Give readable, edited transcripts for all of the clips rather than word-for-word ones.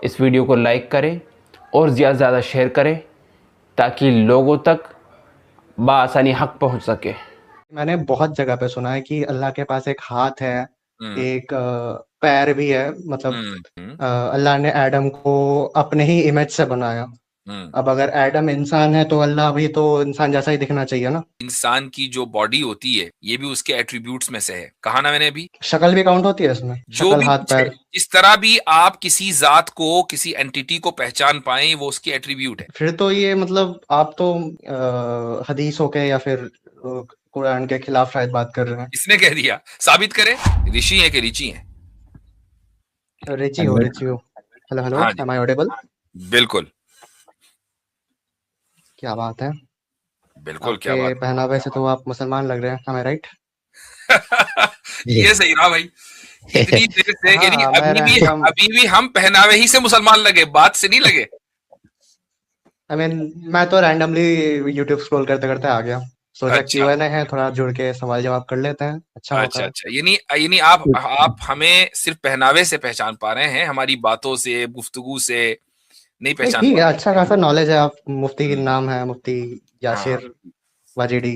इस वीडियो को लाइक करें और ज़्यादा से ज़्यादा शेयर करें ताकि लोगों तक बआसानी हक पहुंच सके। मैंने बहुत जगह पे सुना है कि अल्लाह के पास एक हाथ है, एक पैर भी है। मतलब अल्लाह ने एडम को अपने ही इमेज से बनाया। अब अगर एडम इंसान है तो अल्लाह भी तो इंसान जैसा ही दिखना चाहिए ना। इंसान की जो बॉडी होती है ये भी उसके एट्रीब्यूट्स में से है, कहा ना मैंने अभी। शक्ल भी काउंट होती है इसमें, जो शक्ल, भी हाथ, कुछ है, पैर। जिस तरह भी आप किसी जात को, किसी एंटिटी को पहचान पाए, वो उसकी एट्रीब्यूट है। फिर तो ये मतलब आप तो हदीसों के या फिर कुरान के खिलाफ शायद बात कर रहे हैं। इसने कह दिया, साबित करे। ऋषि है कि ऋषि है? रिची हो, रिची हो। हेलो हेलो, हाँ जी, एम आई ऑडिबल? बिल्कुल क्या बात है। बिल्कुल, क्या आपके बात पहनावे से तो आप मुसलमान लग रहे हैं, एम आई राइट? है। ये सही रहा भाई। इतनी देर से, यानी हाँ, मैं रैंडम, अभी भी हम पहनावे ही से मुसलमान लगे, बात से नहीं लगे। आई मीन मैं तो रैंडमली यूट्यूब स्क्रॉल करते करते आ गया। सोचा अच्छा क्यूएनए है, थोड़ा जुड़ के सवाल जवाब कर लेते हैं, अच्छा होता अच्छा है। अच्छा, यानी यानी आप हमें सिर्फ पहनावे से पहचान पा रहे हैं, हमारी बातों से, गुफ्तगू से नहीं नहीं पहचान ठीक पा है, रहे। अच्छा खासा नॉलेज है। आप मुफ्ती के हम्म, नाम है, मुफ्ती हाँ, यासिर वाजिदी।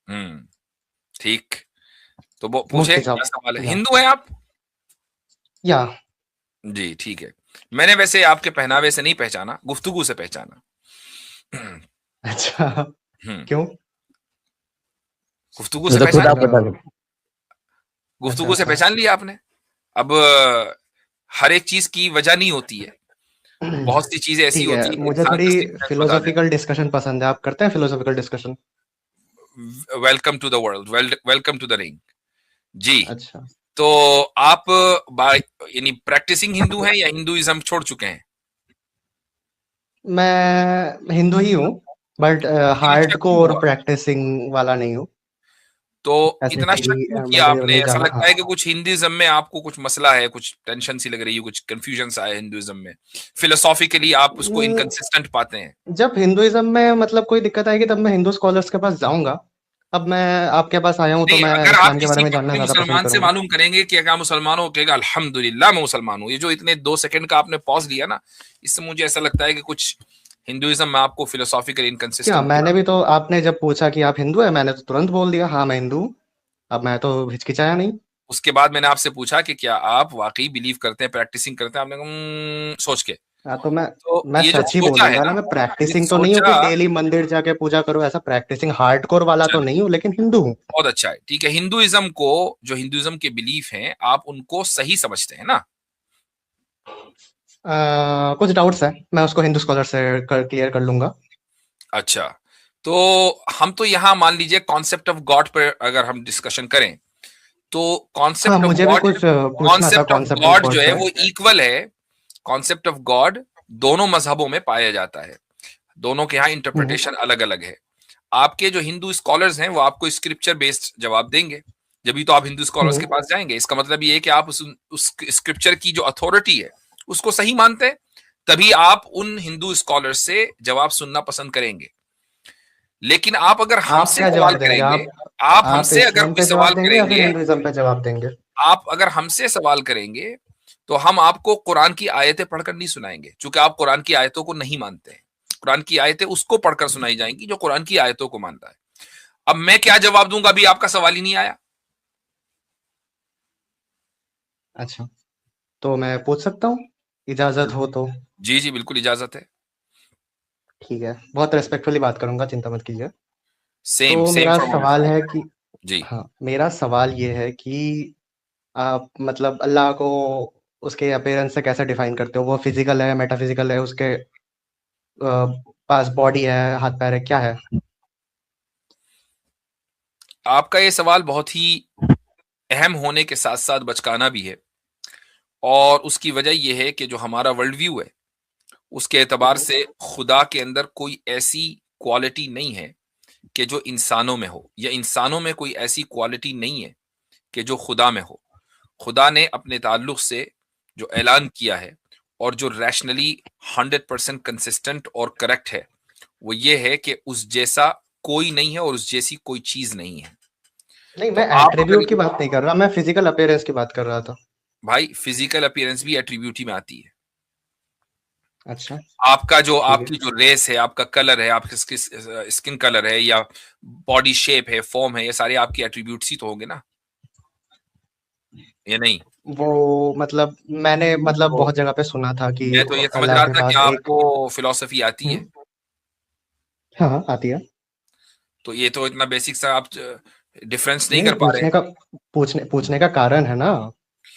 हम्म, ठीक। तो वो पूछे, मुफ्ती क्या साहब। सवाल है? या हिंदू हैं आप? या जी ठीक है। मैंने वैसे आपके पहनावे से नहीं पहचाना, गुफ्तगू से पहचाना। अच्छा, हम्म, क्यों? गुफ्तगू ये से तो खुद पहचान आप लिया, बता दो। अच्छा गुफ्तगू से अच्छा। पहचान लिया आपने। अब हर एक चीज की वजह नहीं होती है, बहुत सी चीजें ऐसी ठीक है, होती है मुझे इंसान थोड़ी का सिग्नेचर बता फिलोसॉफिकल देता डिस्कशन पसंद है। आप करते हैं फिलोसॉफिकल डिस्कशन? है। Welcome to the world, welcome to the ring. जी। अच्छा। तो आप बाय यानी प्रैक्टिसिंग हिंदू हैं या हिंदुइज्म छोड़ चुके हैं? मैं हिंदू ही हूँ, बट लेकिन शक क्यों हार्डकोर हुआ? प्रैक्टिसिंग वाला नहीं हूँ। तो ऐसे इतना शक डेली क्यों किया मंदिर आपने? वंदिर ऐसा जाना, लगता हाँ। है कि कुछ हिंदुइज्म में आपको कुछ मसला है, कुछ टेंशन सी लग रही है, कुछ कंफ्यूजन सा है हिंदुइज्म में, फिलोसॉफिकली आप उसको हम्म, इनकंसिस्टेंट पाते हैं। जब हिंदुइज्म में मतलब कोई दिक्कत आएगी तब मैं हिंदू स्कॉलर्स के पास जाऊंगा। अब मैं आपके पास आया हूँ तो नहीं, मैं अगर आप इस्लाम के बारे किसी में जानना पक्के ज्यादा पसंद मुसलमान से करूंगा। मालूम करेंगे कि क्या मुसलमान हो, कहेगा अल्हम्दुलिल्लाह मैं मुसलमान हूँ। ये जो इतने 2 सेकंड का आपने पॉज लिया ना, इससे मुझे ऐसा लगता है कि कुछ हिंदुइज्म में आपको फिलोसॉफिकल क्या, इनकंसिस्टेंट मैंने लगा। भी तो, आपने जब पूछा कि आप हिंदू है, मैंने तो तुरंत बोल दिया हाँ मैं हिंदू हूँ। अब मैं तो हिचकिचाया नहीं। उसके बाद मैंने आपसे पूछा कि क्या आप वाकई बिलीव करते हैं, प्रैक्टिसिंग करते हैं? आपने कहा सोच के। हाँ तो मैं तो मैं ये जो सच ही सोचा है बोलूंगा ना। ना, मैं ये प्रैक्टिसिंग तो नहीं हूँ कि सोचा, डेली मंदिर जाके पूजा करो, ऐसा प्रैक्टिसिंग हार्डकोर वाला तो चलो नहीं हूँ, लेकिन हिंदू हूँ। बहुत अच्छा है, ठीक है। हिंदुइज्म को, जो हिंदुइज्म के बिलीफ हैं, आप उनको सही समझते हैं ना? कुछ डाउट्स है, मैं उसको हिंदू स्कॉलर से क्लियर कर लूंगा। अच्छा, तो हम तो यहाँ मान लीजिए कॉन्सेप्ट ऑफ गॉड पर अगर हम डिस्कशन करें, तो हाँ, कॉन्सेप्ट ऑफ मुझे भी गॉड, कुछ पूछना था concept of concept of God God जो है पे। वो इक्वल है। कॉन्सेप्ट ऑफ गॉड दोनों मजहबों में पाया जाता है, दोनों के यहाँ हम्म इंटरप्रिटेशन अलग अलग है। आपके जो हिंदू स्कॉलर्स हैं वो आपको स्क्रिप्चर बेस्ड जवाब देंगे, जब तो आप हिंदू स्कॉलर्स के हम्म। पास जाएंगे। इसका मतलब ये है कि आप उस स्क्रिप्चर की जो अथॉरिटी है उसको सही मानते हैं, तभी आप उन हिंदू स्कॉलर से जवाब सुनना पसंद करेंगे। लेकिन आप अगर आप हमसे क्या सवाल जवाब देंगे? करेंगे, आप आप आप हमसे अगर इस्लाम कोई पे सवाल जवाब देंगे या फिर करेंगे, हिंदुइज्म पे जवाब देंगे? आप अगर हमसे सवाल करेंगे तो हम आपको कुरान की आयतें पढ़कर नहीं सुनाएंगे, क्योंकि आप कुरान की आयतों को नहीं मानते हैं। कुरान की आयतें उसको पढ़कर सुनाई जाएंगी जो कुरान की आयतों को मानता है। अब मैं क्या जवाब दूंगा, अभी आपका सवाल ही नहीं आया। अच्छा, तो मैं पूछ सकता हूँ, इजाजत हो तो? जी जी बिल्कुल इजाजत है। ठीक है, बहुत रेस्पेक्टफुली बात करूंगा, चिंता मत कीजिए। तो सेम सेम मेरा फ्रॉम आवर सवाल साइड। है कि, जी। हाँ, मेरा सवाल ये है कि आप मतलब अल्लाह को उसके अपीयरेंस से कैसे डिफाइन करते हो? वो फिजिकल है, मेटाफिजिकल है, उसके पास बॉडी है, हाथ पैर है, क्या है? आपका ये सवाल बहुत ही अहम होने के साथ साथ बचकाना भी है, और उसकी वजह यह है कि जो हमारा वर्ल्ड व्यू है उसके एतबार हम्म। से खुदा के अंदर कोई ऐसी क्वालिटी नहीं है कि जो इंसानों में हो, या इंसानों में कोई ऐसी क्वालिटी नहीं है कि जो खुदा में हो। खुदा ने अपने ताल्लुक से जो ऐलान किया है और जो रैशनली 100% कंसिस्टेंट और करेक्ट है, वो ये है कि उस जैसा कोई नहीं है और उस जैसी कोई चीज नहीं है। नहीं, तो मैं आप अगर, एट्रीब्यूट की बात नहीं कर रहा, मैं फिजिकल अपीयरेंस की बात कर रहा था। भाई फिजिकल अपीयरेंस भी एट्रीब्यूट ही में आती है। अच्छा, आपका जो ठीक है। आपकी जो रेस है, आपका कलर है, आपकी स्किन कलर है या बॉडी शेप है, फॉर्म है, ये सारे आपके एट्रीब्यूट्स ही तो होंगे ना, ये नहीं? वो मतलब मैंने मतलब तो बहुत जगह पे सुना था कि मैं तो ये समझ अल्लाह रहा के था कि पास एक आपको फिलॉसफी आती है, हाँ, हाँ, आती है। तो ये तो इतना बेसिक सा आप डिफरेंस नहीं नहीं, कर नहीं, पा रहे। पूछने का कारण है ना,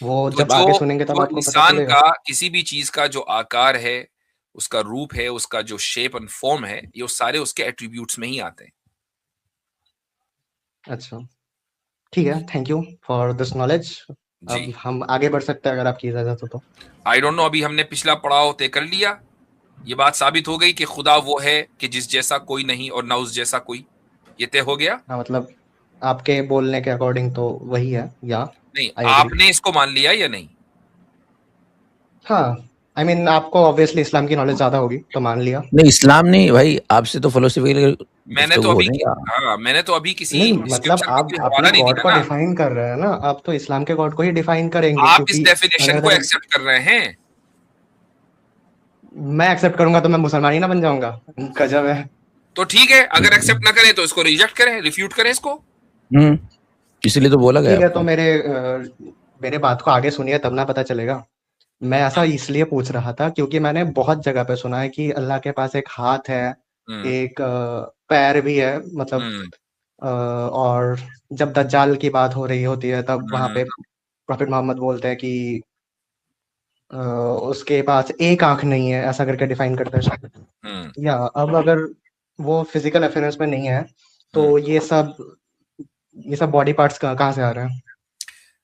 वो तो जब जो आगे सुनेंगे तब जो आपको पता इंसान चलेगा। का किसी भी चीज का जो आकार है, उसका रूप है, उसका जो शेप एंड फॉर्म है, ये सारे उसके एट्रीब्यूट्स में ही आते हैं। अच्छा, ठीक है, thank you for this knowledge. जी, अब हम आगे बढ़ सकते हैं अगर आपकी इजाज़त हो तो। आई डोंट नो, अभी हमने पिछला पड़ाव तय कर लिया। ये बात साबित हो गई कि खुदा वो है कि जिस जैसा कोई नहीं और ना उस जैसा कोई, ये तय हो गया। हाँ, मतलब आपके बोलने के अकॉर्डिंग तो वही है, या नहीं, आई एग्री। आपने इसको मान लिया या नहीं? हाँ, आई मीन आपको ऑब्वियसली इस्लाम की नॉलेज ज़्यादा होगी, तो मान लिया। नहीं, इस्लाम नहीं भाई, आपसे तो फिलोसफिकल मैंने तो गुफ्तगू हो अभी रही है। हाँ, मैंने तो अभी किसी नहीं, मतलब स्क्रिप्चर का आप कोई अपने हवाला नहीं गॉड दिया को ना। डिफाइन कर रहे हैं ना, आप तो इस्लाम के गॉड को ही डिफाइन करेंगे, आप इस क्योंकि डेफिनेशन को अगर एक्सेप्ट कर रहे हैं। मैं एक्सेप्ट करूंगा तो मैं मुसलमान ही ना बन जाऊंगा। गजब है। तो ठीक है, अगर एक्सेप्ट ना करें तो इसको रिजेक्ट करें, रिफ्यूट करें इसको। हम्म, इसीलिए तो बोला गया ठीक है, तो आपको। मेरे बात को आगे सुनिए तब ना पता चलेगा। मैं ऐसा इसलिए पूछ रहा था क्योंकि मैंने बहुत जगह पे सुना है कि अल्लाह के पास एक हाथ है, हम्म एक पैर भी है, मतलब हम्म और जब दज्जाल की बात हो रही होती है तब वहां हम्म पे प्रॉफिट मोहम्मद बोलते हैं कि अ, उसके पास एक आंख नहीं है, ऐसा करके डिफाइन करते हैं शायद। हम्म या अब अगर वो फिजिकल अफेयरेंस में नहीं है, तो हम्म। ये सब बॉडी पार्ट्स कहाँ से आ रहे हैं?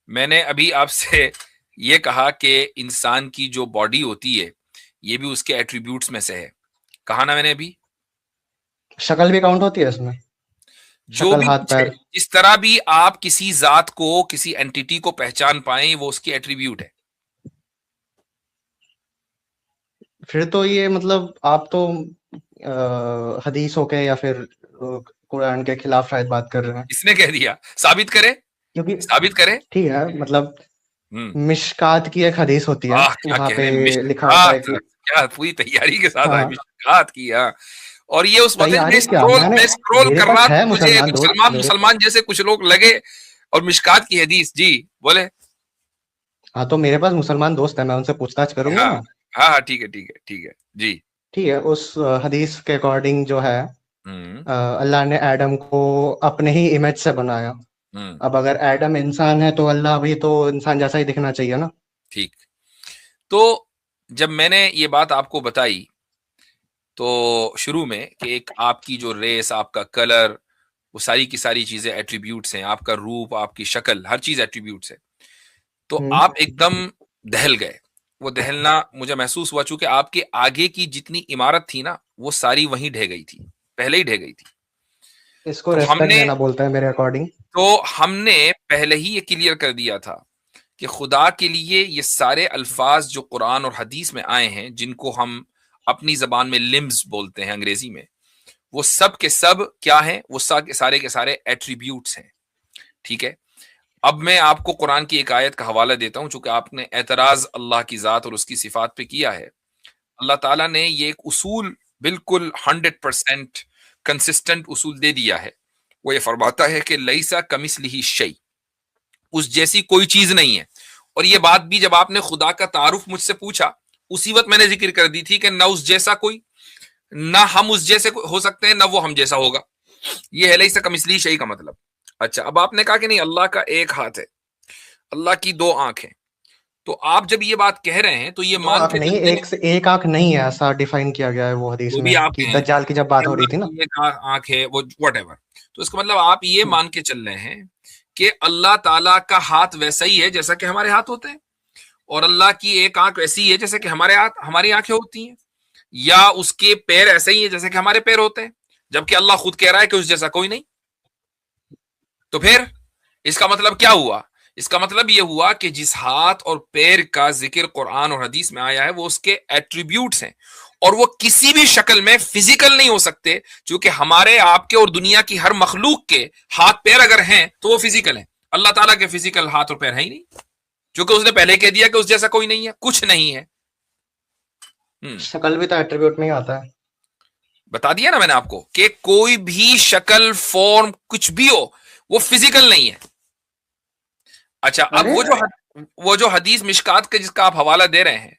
मैंने अभी आपसे ये कहा कि इंसान की जो बॉडी होती है, ये भी उसके एट्रीब्यूट्स में से है। कहा ना मैंने अभी? शक्ल भी काउंट होती है इसमें? जो शक्ल, भी हाथ, कुछ है, पैर। इस तरह भी आप किसी जात को, किसी एंटिटी को पहचान पाए, वो उसकी एट्रीब्यूट है। फिर तो ये मतलब आप तो हदीसों के या फिर कुरान के खिलाफ शायद बात कर रहे हैं, इसने कह दिया, साबित करे, क्योंकि साबित करे। ठीक है, मतलब हम्म। मिशकात की एक हदीस होती है, क्या वहां पे कहने, लिखा होता है मिशकात, कि क्या पूरी तैयारी के साथ आए, हाँ, मिशकात की, हाँ। और ये उस वक्त तैयारी क्या, मैं स्क्रॉल मेरे कर पास रहा है था, मुझे मुसलमान दोस्त मुसलमान मेरे मुसलमान जैसे कुछ लोग लगे, और मिशकात की हदीस, जी बोले। हाँ, तो मेरे पास मुसलमान दोस्त है, मैं उनसे पूछताछ करूंगा हाँ ना। हाँ हाँ, ठीक है ठीक है ठीक है, जी। ठीक है, उस हदीस के अकॉर्डिंग जो है, हम्म अल्लाह ने एडम को अपने ही इमेज से बनाया। हम्म। अब अगर एडम इंसान है तो अल्लाह भी तो इंसान जैसा ही दिखना चाहिए ना। ठीक। तो जब मैंने ये बात आपको बताई, तो शुरू में कि एक आपकी जो रेस, आपका कलर, वो सारी की सारी चीजें एट्रीब्यूट्स हैं, आपका रूप, आपकी शक्ल, हर चीज एट्रीब्यूट्स है। तो हम्म आप एकदम दहल गए। वो दहलना मुझे महसूस हुआ, चूंकि आपके आगे की जितनी इमारत थी ना, वो सारी वहीं ढह गई थी, पहले ही ढह गई थी। इसको तो रेस्पेक्ट हमने देना बोलता है मेरे अकॉर्डिंग। हमने पहले ही ये क्लियर कर दिया था कि खुदा के लिए ये सारे अल्फाज जो कुरान और हदीस में आए हैं, जिनको हम अपनी जबान में लिम्स बोलते हैं अंग्रेजी में, वो सब के सब क्या हैं? वो सारे के सारे एट्रीब्यूट्स हैं। ठीक है। अब मैं आपको कुरान की एक आयत का हवाला देता हूं, चूंकि आपने एतराज अल्लाह की जात और उसकी सिफात पे किया है। अल्लाह ताला ने ये एक उसूल बिल्कुल 100% कंसिस्टेंट उसूल दे दिया है। वो ये फरमाता है कि लईसा कमिस्लिही शै, उस जैसी कोई चीज नहीं है। और ये बात भी जब आपने खुदा का तारुफ मुझसे पूछा, उसी वक्त मैंने जिक्र कर दी थी कि ना उस जैसा कोई, ना हम उस जैसे हो सकते हैं, ना वो हम जैसा होगा। ये है लईसा कमिस्लिही शै का मतलब। अच्छा, अब आपने कहा कि नहीं, अल्लाह का एक हाथ है, अल्लाह की दो आंखें। तो आप जब ये बात कह रहे हैं तो ये दो मान आंख के नहीं, चलते हैं, एक आंख नहीं है, ऐसा डिफाइन किया गया है वो हदीस वो भी में आप कि हैं दज्जाल की जब कि बात हो रही अल्लाह थी ना। की एक आंख है, वो व्हाटएवर। तो इसका मतलब आप ये मान के चल रहे हैं कि अल्लाह ताला का हाथ वैसा ही है जैसा कि हमारे हाथ होते हैं, और अल्लाह की एक आंख वैसी है जैसे कि हमारे हाथ, हमारी आंखें होती हैं, या उसके पैर ऐसे ही है जैसे कि हमारे पैर होते हैं, जबकि अल्लाह खुद कह रहा है कि उस जैसा कोई नहीं। तो फिर इसका मतलब क्या हुआ? इसका मतलब यह हुआ कि जिस हाथ और पैर का जिक्र कुरान और हदीस में आया है, वो उसके एट्रीब्यूट्स हैं, और वो किसी भी शक्ल में फिजिकल नहीं हो सकते, क्योंकि हमारे, आपके और दुनिया की हर मखलूक के हाथ पैर अगर हैं तो वो फिजिकल हैं। अल्लाह ताला के फिजिकल हाथ और पैर है ही नहीं, क्योंकि उसने पहले कह दिया कि उस जैसा कोई नहीं है, कुछ नहीं है। शक्ल भी तो एट्रीब्यूट में ही आता है। बता दिया ना मैंने आपको कि कोई भी शक्ल, फॉर्म, कुछ भी हो, वो फिजिकल नहीं है। अच्छा, अब वो जो हदीस मिशकात के जिसका आप हवाला दे रहे हैं,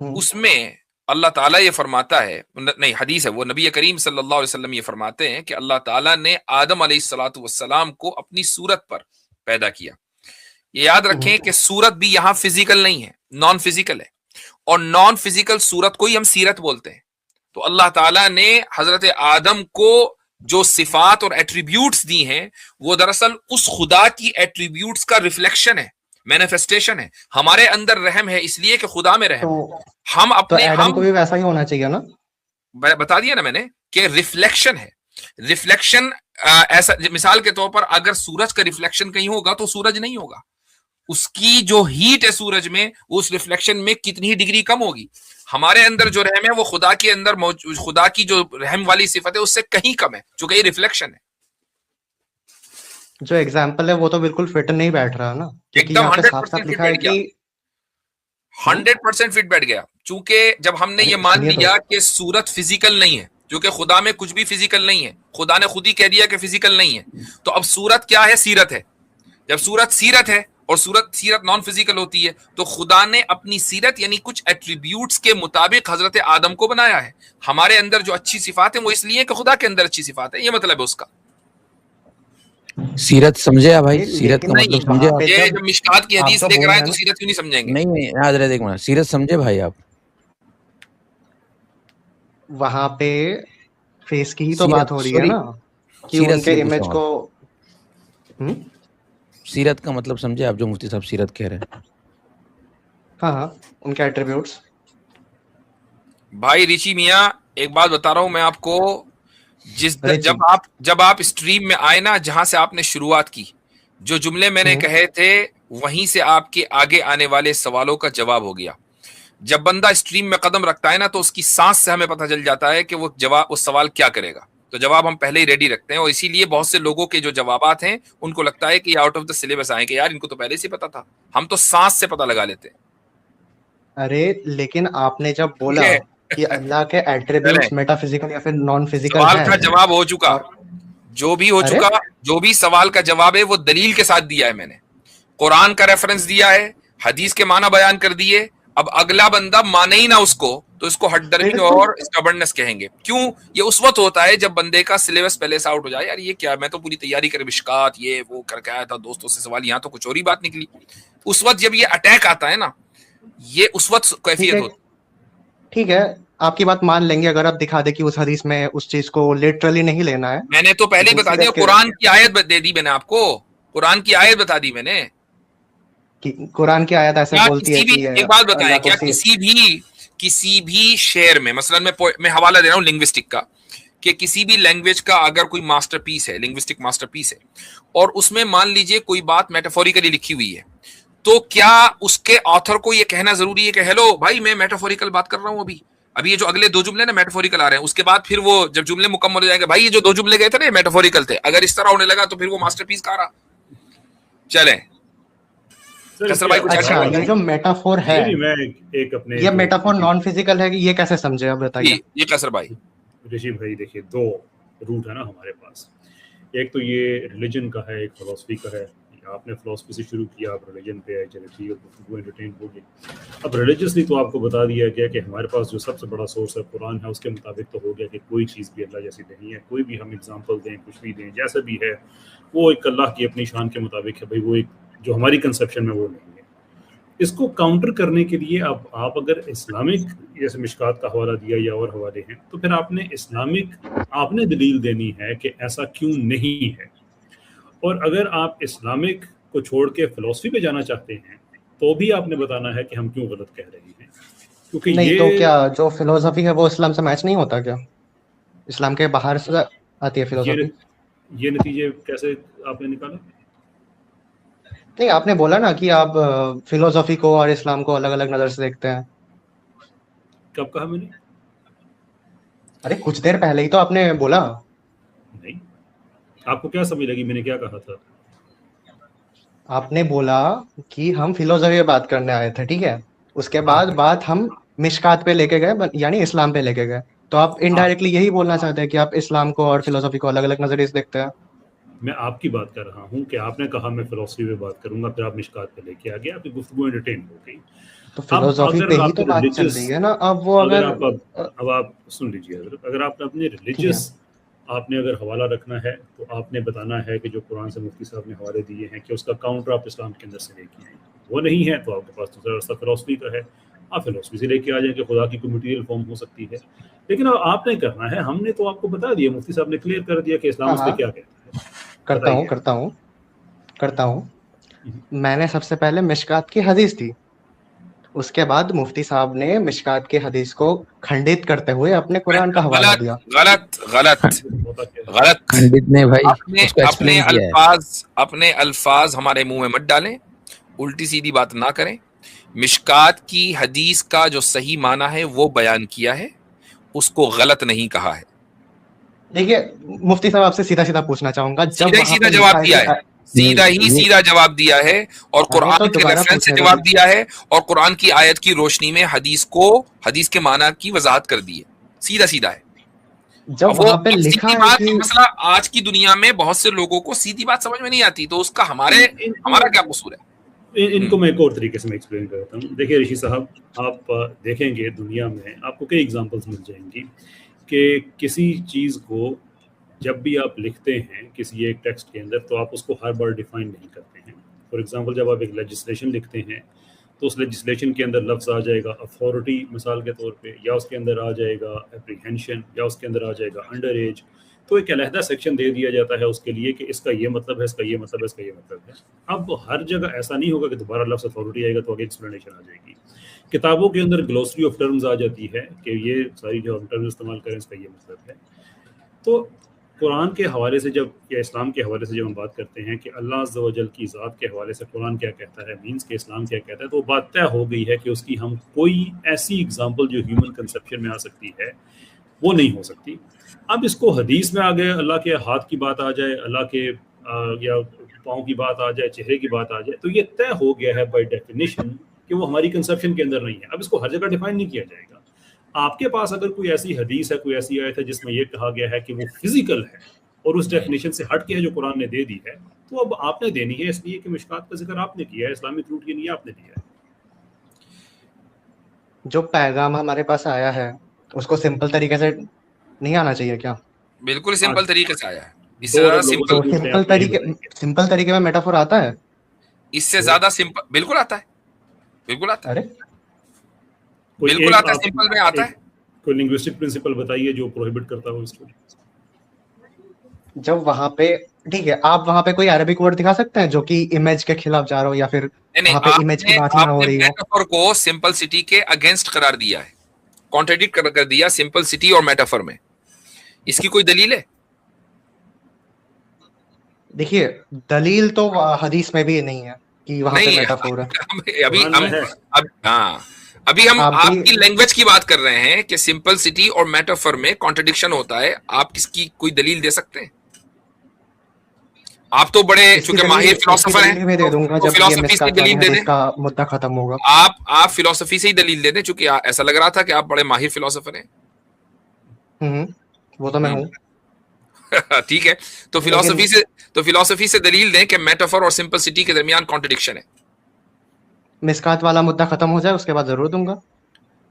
उसमें अल्लाह ताला ये फरमाता है, नहीं हदीस है, वो नबी करीम सल्लल्लाहु अलैहि वसल्लम ये फरमाते हैं कि अल्लाह ताला ने आदम अलैहिस्सलातु वस्सलाम को अपनी सूरत पर पैदा किया। ये याद रखें कि सूरत भी यहां फिजिकल नहीं है, नॉन फिजिकल है, और नॉन फिजिकल सूरत को ही हम सीरत बोलते हैं। तो अल्लाह ताला ने हजरत आदम को जो सिफात और एट्रीब्यूट्स दी हैं, वो दरअसल उस खुदा की एट्रीब्यूट्स का रिफ्लेक्शन है, मैनिफेस्टेशन है। हमारे अंदर रहम है इसलिए कि खुदा में रहम है। हम अपने एडम को भी वैसा ही होना चाहिए ना। बता दिया ना मैंने कि रिफ्लेक्शन है। रिफ्लेक्शन ऐसा, मिसाल के तौर पर अगर सूरज का रिफ्लेक्शन कहीं होगा तो सूरज नहीं होगा, उसकी जो हीट है सूरज में, उस रिफ्लेक्शन में कितनी ही डिग्री कम होगी। हमारे अंदर जो रहम है वो खुदा के अंदर खुदा की जो रहम वाली सिफत है उससे कहीं कम है, जो कि रिफ्लेक्शन है। जो एग्जाम्पल है वो तो बिल्कुल फिट नहीं बैठ रहा ना, एकदम 100% फिट बैठ गया, 100% फिट बैठ गया। चूंकि जब हमने ये मान लिया कि सूरत फिजिकल नहीं है, जो कि खुदा में कुछ भी फिजिकल नहीं है, खुदा ने खुद ही कह दिया कि फिजिकल नहीं है, तो अब सूरत क्या है? सीरत है। जब सूरत सीरत है और सीरत नॉन फिजिकल होती है, तो खुदा ने अपनी सीरत यानी कुछ एट्रीब्यूट्स के मुताबिक हजरत आदम को बनाया है। हमारे अंदर जो अच्छी सिफात है वो इसलिए कि खुदा के अंदर अच्छी सिफात है, ये मतलब है उसका। सीरत समझे आप भाई? सीरत का मतलब समझे आप? ये जब मिशकात की हदीस लेकर आए तो सीरत क्यों नहीं समझेंगे? नहीं याद रहे, एक मिनट, सीरत समझे भाई आप? वहां पे फेस की ही तो बात हो रही है ना, कि उनके इमेज को। सीरत का मतलब समझे आप, जो मुफ्ती साहब सीरत कह रहे हैं? हाँ, उनके एट्रीब्यूट्स। भाई ऋषि मियाँ, एक बात बता रहा हूं मैं आपको, जब आप स्ट्रीम में आए ना, जहां से आपने शुरुआत की, जो जुमले मैंने कहे थे, वहीं से आपके आगे आने वाले सवालों का जवाब हो गया। जब बंदा स्ट्रीम में कदम रखता है ना, तो उसकी सांस से हमें पता चल जाता है कि वो सवाल क्या करेगा। तो जवाब हम पहले ही रेडी रखते हैं, और इसीलिए बहुत से लोगों के जो जवाबात हैं उनको लगता है कि आउट ऑफ द सिलेबस आए, कि यार इनको तो पहले से पता था। हम तो सांस से पता लगा लेते हैं। अरे लेकिन आपने जब बोला कि अल्लाह के एट्रीब्यूट्स मेटाफिजिकल या फिर नॉन फिजिकल सवाल का जवाब हो चुका, जो भी हो चुका, जो भी सवाल का जवाब है वो दलील के साथ दिया है मैंने, कुरान का रेफरेंस दिया है, हदीस के माना बयान कर दिए। अब अगला बंदा माने ही ना उसको, तो इसको हटदर्मी और स्टबर्ननेस कहेंगे। क्यों? ये उस वक्त होता है जब बंदे का सिलेबस पहले से आउट हो जाए, यार ये क्या, मैं तो पूरी तैयारी कर मिशकात ये वो करके आया था, दोस्तों से सवाल, यहाँ तो कुछ और ही बात निकली। उस वक्त जब ये अटैक आता है ना, ये उस वक्त कैफियत होती है। ठीक है, आपकी बात मान लेंगे अगर आप दिखा दे कि उस हदीस में उस चीज को लिटरली नहीं लेना है। मैंने तो पहले ही बता दिया, कुरान की आयत दे दी मैंने आपको, कुरान की आयत बता दी मैंने कि कुरान की आयत ऐसे बोलती है कि एक बात बताएं, क्या किसी भी शेर में, मसलन मैं हवाला दे रहा हूं लिंग्विस्टिक का, कि किसी भी लैंग्वेज का अगर कोई मास्टरपीस है, लिंग्विस्टिक मास्टरपीस है, और उसमें मान लीजिए कोई बात मेटाफोरिकली लिखी हुई है, तो क्या उसके ऑथर को ये कहना जरूरी है कि हेलो भाई मैं मेटाफोरिकल बात कर रहा हूं, अभी ये जो अगले 2 जुमले ना मेटाफोरिकल आ रहे हैं, उसके बाद फिर वो जब जुमले मुकम्मल हो जाएंगे, भाई ये जो 2 जुमले गए थे ना मेटाफोरिकल थे, अगर इस तरह होने लगा तो फिर वो मास्टरपीस कहाँ रहा? चले भाई कुछ अच्छा, ये जो मेटाफोर है, मैं एक अपने ये मेटाफोर नॉन फिजिकल है, ये कैसे समझे आप बताइए? ये कसर भाई, ऋषि भाई देखिए, 2 रूट है ना हमारे पास। एक तो ये रिलीजन का है, एक फिलॉसफी का है। आपने फिलॉसफी से शुरू किया, आप रिलीजन पे आए, चले ठीक है, एंटरटेन हो गए। अब रिलीजियसली तो आपको बता दिया गया कि हमारे पास जो सबसे बड़ा सोर्स है कुरान है, उसके मुताबिक तो हो गया कि कोई चीज़ भी अल्लाह जैसी नहीं है। कोई भी हम एग्जांपल दें, कुछ भी दें, जैसा भी है, वो एक अल्लाह की अपनी शान के मुताबिक है भाई, वो एक जो हमारी कंसेप्शन में वो नहीं है। इसको काउंटर करने के लिए अब आप अगर इस्लामिक, जैसे मिशकात का हवाला दिया या और हवाले हैं, तो फिर आपने इस्लामिक आपने दलील देनी है कि ऐसा क्यों नहीं है। और अगर आप इस्लामिक को छोड़ के फिलॉसफी पे जाना चाहते हैं, तो भी आपने बताना है कि हम क्यों गलत कह रहे हैं। क्योंकि नहीं ये तो क्या जो फिलोसफी है वो इस्लाम से मैच नहीं होता क्या? इस्लाम के बाहर से आती है फिलोसफी। ये नतीजे कैसे आपने निकाला? नहीं, आपने बोला ना कि आप फिलोसफी को और इस्लाम को अलग अलग नजर से देखते हैं। कब कहा मैंने? अरे कुछ देर पहले ही तो आपने बोला। नहीं, आपको क्या समझ लगी मैंने क्या कहा था? आपने बोला कि हम फिलोसफी पे बात करने आए थे, ठीक है, उसके बाद बात हम मिशकात पे लेके गए, यानी इस्लाम पे लेके गए। तो आप इनडायरेक्टली यही बोलना चाहते हैं कि आप इस्लाम को और फिलोसफी को अलग-अलग नजरिए से देखते हैं? मैं आपकी बात कर रहा हूँ कि आपने कहा मैं फिलोसफी पे बात करूंगा, फिर आप मिशकात पे लेके आ गए, आपकी गुफ्तगू एंटरटेन हो गई। तो फिलोसफी पे ही तो बात चल रही है ना। अब वो अगर अब आप सुन लीजिए हजरत, अगर आपने अपने रिलीजियस आपने अगर हवाला रखना है तो आपने बताना है कि जो कुरान से मुफ्ती साहब ने हवाले दिए हैं कि उसका काउंटर आप इस्लाम के अंदर से लेके आए, वो नहीं है तो आपके पास दूसरा रास्ता फिलोसफी का है, आप फिलोसफी से लेके आ जाए कि खुदा की कोई मटीरियल फॉर्म हो सकती है। लेकिन अब आपने करना है, हमने तो आपको बता दिया, मुफ्ती साहब ने क्लियर कर दिया कि इस्लाम उस पर क्या कहता है। करता हूँ। मैंने सबसे पहले मिशकात की हदीस दी, उसके बाद मुफ्ती साहब ने मिशकात की हदीस को खंडित करते हुए अपने कुरान का हवाला दिया। गलत खंडित ने भाई अपने अल्फाज हमारे मुंह में मत डालें, उल्टी सीधी बात ना करें। मिशकात की हदीस का जो सही माना है वो बयान किया है, उसको गलत नहीं कहा है। देखिए मुफ्ती साहब, आपसे सीधा सीधा पूछना चाहूंगा, जब सीधा जवाब दिया है, सीधा जवाब दिया है, और कुरान के रेफरेंस से जवाब दिया है, और कुरान की आयत की रोशनी में हदीस के माना की वजाहत कर दी है, सीधा है। जब वहां पे लिखा है कि मसला आज की दुनिया में बहुत से लोगों को सीधी बात समझ में नहीं आती, तो उसका हमारा क्या कसूर है? इनको मैं एक और तरीके से मैं एक्सप्लेन करता हूँ। देखिए ऋषि साहब, आप देखेंगे दुनिया में आपको कई एग्जांपल्स मिल जाएंगी कि किसी चीज़ को जब भी आप लिखते हैं किसी एक टेक्स्ट के अंदर, तो आप उसको हर बार डिफाइन नहीं करते हैं। फॉर एग्जांपल, जब आप एक लेजिस्लेशन लिखते हैं तो उस लेजिस्लेशन के अंदर लफ्ज़ आ जाएगा अथॉरिटी मिसाल के तौर पे, या उसके अंदर आ जाएगा एप्रीहेंशन, या उसके अंदर आ जाएगा अंडर एज। तो एक अलहदा सेक्शन दे दिया जाता है उसके लिए कि इसका ये मतलब है, इसका ये मतलब है, इसका ये मतलब है। अब हर जगह ऐसा नहीं होगा कि दोबारा लफ्ज़ अथॉरिटी आएगा तो आगे एक्सप्लेनेशन आ जाएगी। किताबों के अंदर ग्लोसरी ऑफ टर्म्स आ जाती है कि ये सारी जो हम टर्म्स इस्तेमाल करें इसका ये मतलब है। तो कुरान के हवाले से जब, या इस्लाम के हवाले से जब हम बात करते हैं कि अल्लाह अज़्ज़ व जल की ज़ात के हवाले से कुरान क्या कहता है, मीन्स के इस्लाम क्या कहता है, तो बात तय हो गई है कि उसकी हम कोई ऐसी एग्जांपल जो ह्यूमन कंसेप्शन में आ सकती है वो नहीं हो सकती। अब इसको हदीस में आ गए, अल्लाह के हाथ की बात आ जाए, अल्लाह के या पाँव की बात आ जाए, चेहरे की बात आ जाए, तो ये तय हो गया है बाय डेफिनेशन कि वो हमारी कंसेप्शन के अंदर नहीं है। अब इसको हर जगह डिफाइन नहीं किया जाएगा। आपके पास अगर कोई ऐसी हदीस है, कोई ऐसी आयत है जिसमें यह कहा गया है कि वो फिजिकल है और उस डेफिनेशन से हट के है जो कुरान ने दे दी है, तो अब आपने देनी है, इसलिए कि मिशकात का जिक्र आपने किया है, इस्लामिक रूट के लिए आपने दिया है। जो पैगाम हमारे पास आया है उसको सिंपल तरीके से नहीं आना चाहिए क्या? बिल्कुल सिंपल तरीके से आया है। सिंपल तरीके में मेटाफोर आता है, इससे ज्यादा सिंपल बिल्कुल आता है, बिल्कुल आता है। अरे बिल्कुल आता है, सिंपल में आता है। कोई लिंग्विस्टिक प्रिंसिपल बताइए जो प्रोहिबिट करता हो इसको। जब वहां पे, ठीक है, आप वहां पे कोई अरबिक वर्ड दिखा सकते हैं जो कि इमेज के खिलाफ जा रहा हो, या फिर वहां पे इमेज की बात ना हो रही हो? मेटाफर को सिंपलिसिटी के अगेंस्ट करार दिया है, कॉन्ट्रडिक्ट कर दिया सिंपलिसिटी और मेटाफर में। इसकी कोई दलील है? देखिए दलील तो हदीस में भी नहीं है कि वहां पे मेटाफोर है। अभी हम आपकी लैंग्वेज की बात कर रहे हैं कि सिंपलिसिटी और मेटाफर में कॉन्ट्रडिक्शन होता है। आप इसकी कोई दलील दे सकते हैं? आप तो बड़े चूंकि माहिर फिलोसोफर हैं, मैं दे दूंगा जब फिलोसफी से दलील दे दें, का मुद्दा खत्म होगा। आप फिलोसफी से ही दलील दे दें, चूंकि ऐसा लग रहा था कि आप बड़े माहिर फिलोसोफर हैं। वो तो मैं हूँ। ठीक है, तो फिलोसफी से दलील दें कि मेटाफर और सिंपलिसिटी के दरमियान कॉन्ट्रडिक्शन है। मिशकात वाला मुद्दा खत्म हो जाए उसके बाद जरूर दूंगा।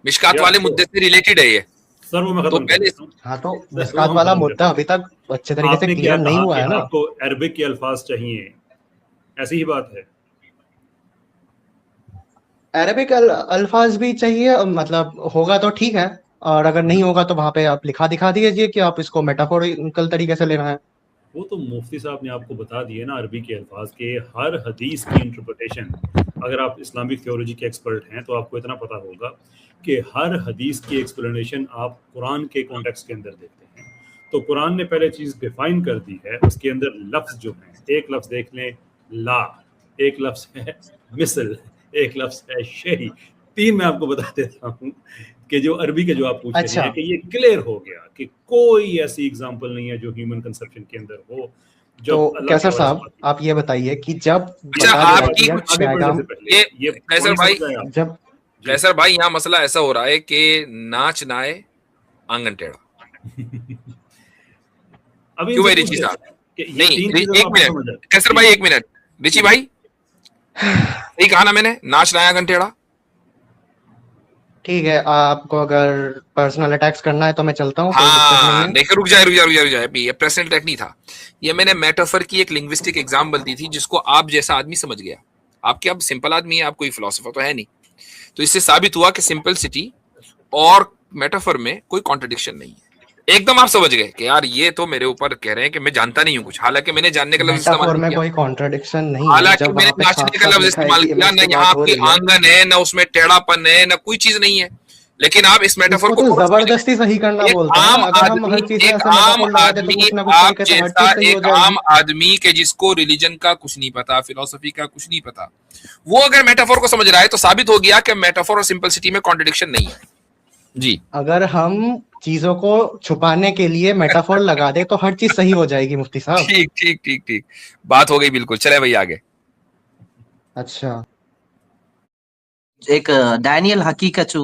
मिशकात वाले मुद्दे से रिलेटेड है ये सर, वो मैं खत्म पहले। हाँ, तो मिशकात वाला मुद्दा अभी तक अच्छे तरीके से क्लियर नहीं हुआ है ना। आपको अरबिक के अल्फाज चाहिए, ऐसी ही बात है। अरबिक अल्फाज भी चाहिए, मतलब होगा तो ठीक है, और अगर नहीं होगा तो वहां पे आप दिखा दीजिए कि आप इसको मेटाफोरिकल तरीके से लेना है। वो तो मुफ्ती साहब ने आपको बता दिए ना, अरबी के अल्फाज के हर हदीस की इंटरप्रिटेशन। अगर आप इस्लामिक थियोलॉजी के एक्सपर्ट हैं तो आपको इतना पता होगा कि हर हदीस की एक्सप्लेनेशन आप कुरान के कॉन्टेक्स्ट के अंदर देखते हैं। तो कुरान ने पहले चीज़ डिफाइन कर दी है, उसके अंदर लफ्ज़ जो हैं, एक लफ्ज़ देख लें ला, एक लफ्ज़ है मिसल, एक लफ्ज़ है शही। 3 मैं आपको बता देता हूँ कि जो अरबी के जो आप पूछ रहे हैं कि ये क्लियर हो गया कि कोई ऐसी एग्जांपल नहीं है जो ह्यूमन कंसेप्शन के अंदर हो। तो कैसर साहब, आप ये बताइए कि जब आपकी पैगाम, कैसर भाई, जब कैसर भाई यहाँ मसला ऐसा हो रहा है कि नाच नाए आंगन टेढ़ा। अभी क्यों भाई इनसे रिची पूछे साहब? कि ये नहीं तीन चीजें एक तो आपको समझ मिनट आए। कैसर भाई, एक मिनट रिची भाई, यही कहा ना मैंने, नाच नाया आंगन टेढ़ा। ठीक है, आपको अगर पर्सनल अटैक्स करना है तो मैं चलता हूँ, कोई दिक्कत नहीं हाँ है। देखो, रुक जाए अभी, ये पर्सनल अटैक नहीं था, ये मैंने मेटाफर की एक लिंग्विस्टिक एग्जाम्पल दी थी जिसको आप जैसा आदमी समझ गया। आपके अब सिंपल आदमी है, आप कोई फिलोसोफर तो है नहीं, तो इससे साबित हुआ कि सिंपलिसिटी और मेटाफर में कोई कॉन्ट्रडिक्शन नहीं है। एकदम आप समझ गए कि यार ये तो मेरे ऊपर कह रहे हैं कि मैं जानता नहीं हूँ कुछ, हालांकि मैंने जानने का लफ्ज इस्तेमाल मेटाफोर में किया, कोई कॉन्ट्रडिक्शन नहीं है, हालांकि जब मैंने वहां पे नाचने साफ का साफ लफ्ज लिखा है इस्तेमाल कि किया, इमेज ना की यहाँ बात हो आपकी रही है। आंगन है, ना उसमें टेढ़ापन है, ना कोई चीज नहीं है, लेकिन आप इस मेटाफर इसको को तो थोड़ा समझ जबरदस्ती सही करना एक बोलते हैं आम ना। अगर हम आदमी, हर चीज में एक ऐसे आम मेटाफोर लगा दे तो आदमी, कुछ ना कुछ आप तरीके से हर जैसा चीज सही हो एक जाएगी। आम आदमी के जिसको रिलीजन का कुछ नहीं पता, फिलोसफी का कुछ नहीं पता, वो अगर मेटाफोर को समझ रहा है तो साबित हो गया कि मेटाफोर और सिंपलिसिटी में कॉन्ट्रडिक्शन नहीं है जी। अगर हम चीजों को छुपाने के लिए मेटाफोर लगा दे तो हर चीज सही हो जाएगी मुफ्ती साहब। ठीक ठीक ठीक ठीक, बात हो गई बिल्कुल। चले भाई आगे। अच्छा, एक डैनियल हकीकचू,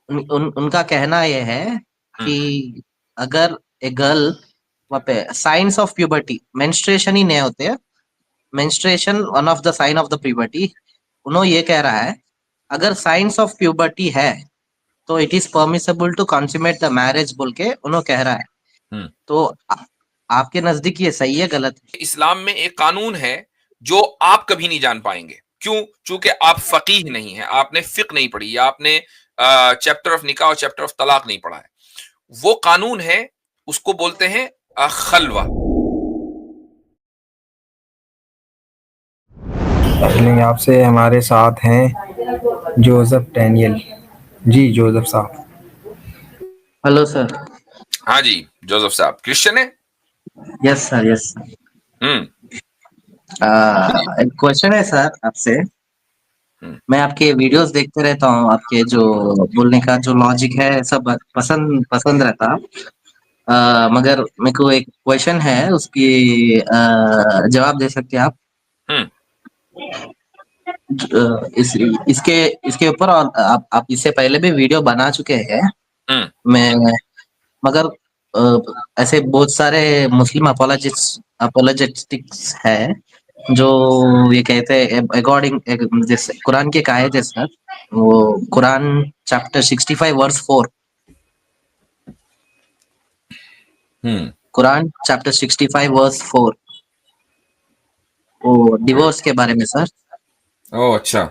उनका कहना यह है कि अगर ए गर्ल वहाँ पे साइंस ऑफ प्यूबर्टी, मेंस्ट्रुएशन ही नहीं होते, menstruation one of the sign of the puberty, उन्होंने ये कह रहा है अगर साइंस ऑफ प्यूबर्टी है तो it is permissible to consummate the marriage बोल के उन्होंने कह रहा है। तो आपके नजदीक ये सही है गलत है? इस्लाम में एक कानून है जो आप कभी नहीं जान पाएंगे, क्यों? चूंकि आप फकीह नहीं है, आपने फिक नहीं पढ़ी, या आपने चैप्टर ऑफ निकाह और चैप्टर ऑफ तलाक नहीं पढ़ा है। वो कानून है, उसको बोलते हैं खलवा। आपसे हमारे साथ हैं जोसेफ डैनियल जी। जोसेफ साहब, हेलो सर। हाँ जी जोसेफ साहब, क्रिश्चियन है? Yes sir, yes sir. एक क्वेश्चन है सर आपसे। मैं आपके वीडियोस देखते रहता हूँ, आपके जो बोलने का जो लॉजिक है सब पसंद रहता। मगर मेरे को एक क्वेश्चन है, उसकी जवाब दे सकते हैं आप? इसके ऊपर, और आप इससे पहले भी वीडियो बना चुके हैं। मैं मगर ऐसे बहुत सारे मुस्लिम अपोलोजेटिक्स है जो ये कहते हैं अकॉर्डिंग, जैसे कुरान की एक आयत है सर, वो Quran chapter 65 verse 4, Quran chapter 65 verse 4, वो डिवोर्स के बारे में सर। ओह अच्छा।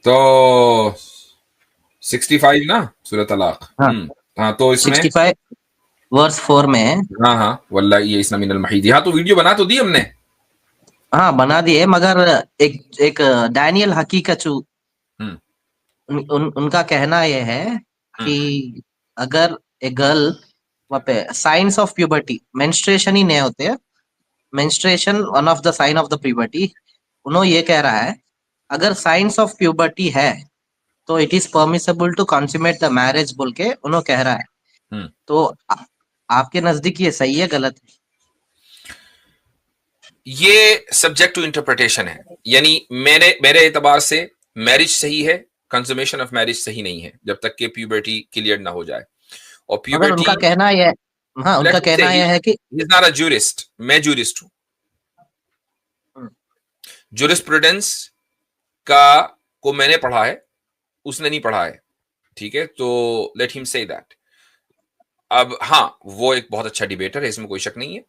तो 65 ना सूरह तलाक। हाँ तो इसमें 65 वर्स 4 में, हाँ वल्लाही ये इसना मिनल महीदी। हाँ तो वीडियो बना तो दी हमने, हाँ बना दिए, मगर एक डैनियल हकीकचू, उनका कहना यह है कि अगर ए गर्ल वहाँ पे साइंस ऑफ प्यूबर्टी, मेंस्ट्रुएशन ही नहीं होते, menstruation one of the sign of the puberty, उन्होंने ये कह रहा है अगर साइंस ऑफ प्यूबर्टी है तो it is permissible to consummate the marriage बोल के उन्होंने कह रहा है। तो आपके नजदीक ये सही है गलत है? ये सब्जेक्ट टू इंटरप्रिटेशन है, यानी मेरे एतबार से मैरिज सही है, कंसुमेशन ऑफ मैरिज सही नहीं है जब तक कि प्यूबर्टी क्लियर ना हो जाए। और प्यूबर्टी, उनका कहना यह, हाँ उनका कहना यह है कि इज नॉट अ जूरिस्ट, मैं जूरिस्ट हूं, जूरिस्प्रूडेंस को मैंने पढ़ा है, उसने नहीं पढ़ा है, ठीक है, तो लेट हिम से दैट। अब हाँ वो एक बहुत अच्छा डिबेटर है, इसमें कोई शक नहीं है।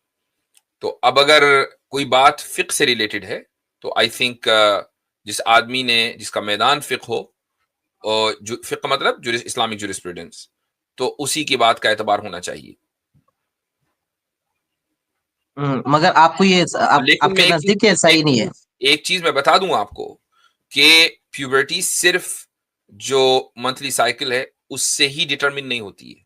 तो अब अगर कोई बात फिक से रिलेटेड है तो आई थिंक जिस आदमी ने, जिसका मैदान फिक हो, और फिक का मतलब इस्लामिक जूरिस्प्रूडेंस, तो उसी की बात का एतबार होना चाहिए। मगर आपको ये आपके नजदीक ये सही नहीं है? एक चीज मैं बता दूं आपको कि प्यूबर्टी सिर्फ जो मंथली साइकिल है उससे ही डिटरमिन नहीं होती है।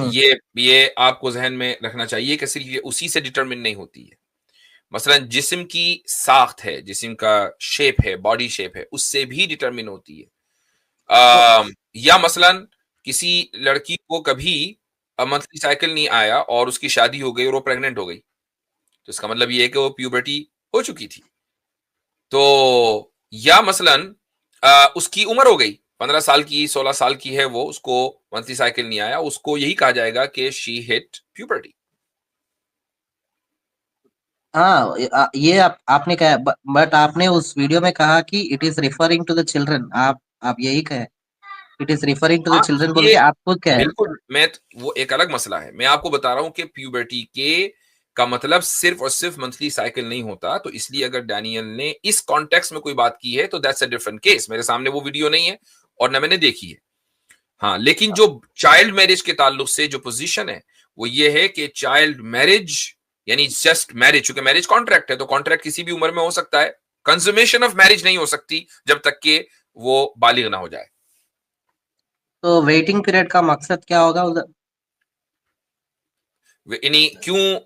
ये आपको जहन में रखना चाहिए कि सिर्फ ये उसी से डिटरमिन नहीं होती है। मसलन जिस्म की साख्त है, जिस्म का शेप है, बॉडी शेप है, उससे भी डिटरमिन होती है। या मसलन किसी लड़की को कभी मंथली साइकिल नहीं आया और उसकी शादी हो गई और वो प्रेग्नेंट हो गई, तो इसका मतलब ये है कि वो प्यूबर्टी हो चुकी थी। तो या मसलन उसकी उम्र हो गई 15 साल की, 16 साल की है वो, उसको मंथली साइकिल नहीं आया, उसको यही कहा जाएगा कि शी हिट प्यूबर्टी। हाँ, ये आपने कहा, बट आपने उस वीडियो में कहा कि it is referring to the children. आप यही कहे, it is referring to the children बोल के आपको क्या है? बिल्कुल, वो एक अलग मसला है। मैं आपको बता रहा हूं कि प्यूबर्टी के का मतलब सिर्फ और सिर्फ मंथली साइकिल नहीं होता। तो इसलिए अगर डैनियल ने इस कॉन्टेक्स्ट में कोई बात की है तो दैट्स अ डिफरेंट केस। मेरे सामने वो वीडियो नहीं है और न मैंने देखी है। हाँ, लेकिन जो चाइल्ड मैरिज के ताल्लुक से जो पोजीशन है वो ये है कि चाइल्ड मैरिज यानी जस्ट मैरिज, चूंकि मैरिज कॉन्ट्रैक्ट है तो कॉन्ट्रैक्ट किसी भी उम्र में हो सकता है। कंज्यूमेशन ऑफ मैरिज नहीं हो सकती जब तक कि वो बालिग ना हो जाए। तो वेटिंग पीरियड का मकसद क्या होगा उधर? यानी क्यों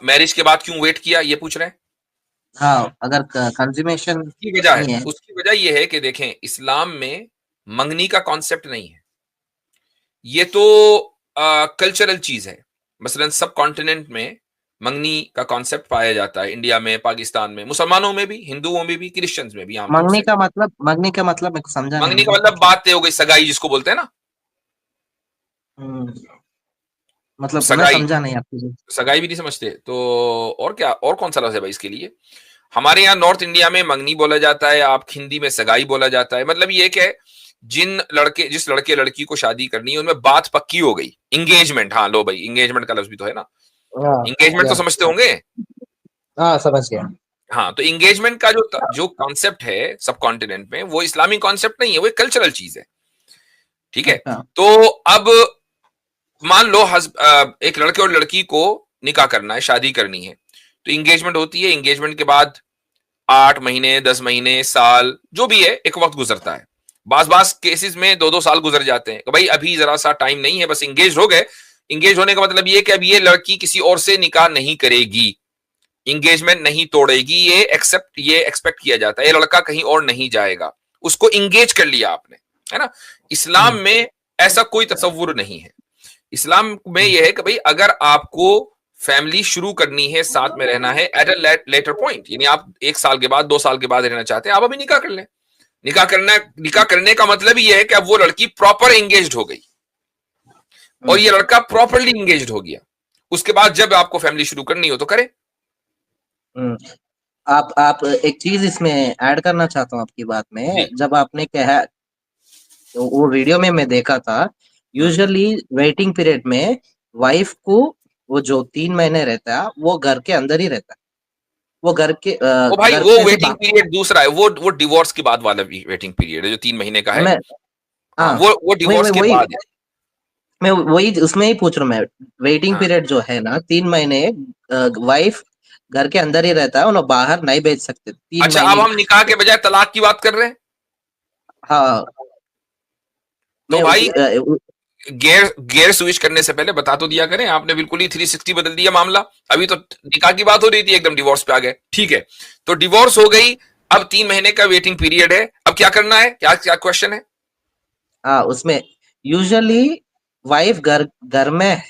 मैरिज के बाद क्यों वेट किया, ये पूछ रहे हैं? हाँ, अगर कंज्यूमेशन की वजह है, उसकी वजह यह है कि देखें, इस्लाम में मंगनी का कॉन्सेप्ट नहीं है। ये तो कल्चरल चीज है। मसलन सब कॉन्टिनेंट में मंगनी का कॉन्सेप्ट पाया जाता है, इंडिया में, पाकिस्तान में, मुसलमानों में भी, हिंदुओं में भी, क्रिश्चियंस में भी। मंगनी का मतलब मेरे को समझा नहीं। मंगनी का मतलब बात तय हो गई, सगाई जिसको बोलते हैं ना। मतलब सगाई, मैं समझा नहीं आपकी। सगाई भी नहीं समझते तो और क्या, और कौन सा लफ्ज़ है भाई इसके लिए? हमारे यहाँ नॉर्थ इंडिया में मंगनी बोला जाता है, आप हिंदी में सगाई बोला जाता है। मतलब ये क्या है, जिस लड़के लड़की को शादी करनी है उनमें बात पक्की हो गई, इंगेजमेंट। हाँ लो भाई, इंगेजमेंट का लफ्ज भी तो है ना, इंगेजमेंट तो समझते होंगे। हाँ, समझ गया। हाँ, तो इंगेजमेंट का जो कॉन्सेप्ट है सब कॉन्टिनेंट में, वो इस्लामिक कॉन्सेप्ट नहीं है, वो एक कल्चरल चीज है। ठीक है, तो अब मान लो एक लड़के और लड़की को निकाह करना है, शादी करनी है, तो इंगेजमेंट होती है। इंगेजमेंट के बाद 8 महीने, 10 महीने, साल, जो भी है, एक वक्त गुजरता है। बास केसेस में 2-2 साल गुजर जाते हैं। भाई अभी जरा सा टाइम नहीं है, बस इंगेज हो गए। इंगेज होने का मतलब ये कि अब ये लड़की किसी और से निकाह नहीं करेगी, इंगेजमेंट नहीं तोड़ेगी, ये एक्सपेक्ट किया जाता है। ये लड़का कहीं और नहीं जाएगा, उसको इंगेज कर लिया आपने, है ना। इस्लाम में ऐसा कोई तसव्वुर नहीं है। इस्लाम में यह है कि भाई अगर आपको फैमिली शुरू करनी है, साथ में रहना है एट अ लेटर पॉइंट, यानी आप 1 साल के बाद, 2 साल के बाद रहना चाहते हैं, आप अभी निकाह कर लें। निकाह करने का मतलब ये है कि अब वो लड़की प्रॉपर एंगेज्ड हो गई और ये लड़का प्रॉपरली एंगेज्ड हो गया। उसके बाद जब आपको फैमिली शुरू करनी हो तो करें। आप एक चीज इसमें ऐड करना चाहता हूँ आपकी बात में। जब आपने कहा, तो वो वीडियो में मैं देखा था, यूजुअली वेटिंग पीरियड में वाइफ को वो जो 3 महीने रहता है वो घर के अंदर ही रहता है। वो घर के वो भाई वो वेटिंग पीरियड दूसरा है, वो डिवोर्स के बाद वाला वेटिंग पीरियड है जो 3 महीने का है। वो डिवोर्स के बाद है। मैं वही उसमें ही पूछ रहा हूँ मैं। वेटिंग पीरियड जो है ना, 3 महीने वाइफ घर के अंदर ही रहता है, उन्हें बाहर नहीं भेज सकते 3 अच्छा, अब हम निकाह के बजाय तलाक की बात कर रहे हैं। हाँ, तो भाई गेयर स्विच करने से पहले बता तो दिया करें। आपने बिल्कुल ही 360 बदल दिया मामला। अभी तो निकाह की बात हो रही थी, एकदम डिवोर्स पे आ गए। ठीक है, तो डिवोर्स हो गई, अब 3 महीने का वेटिंग पीरियड है, अब क्या करना है, क्या क्वेश्चन है? हाँ, उसमें यूजुअली वाइफ घर में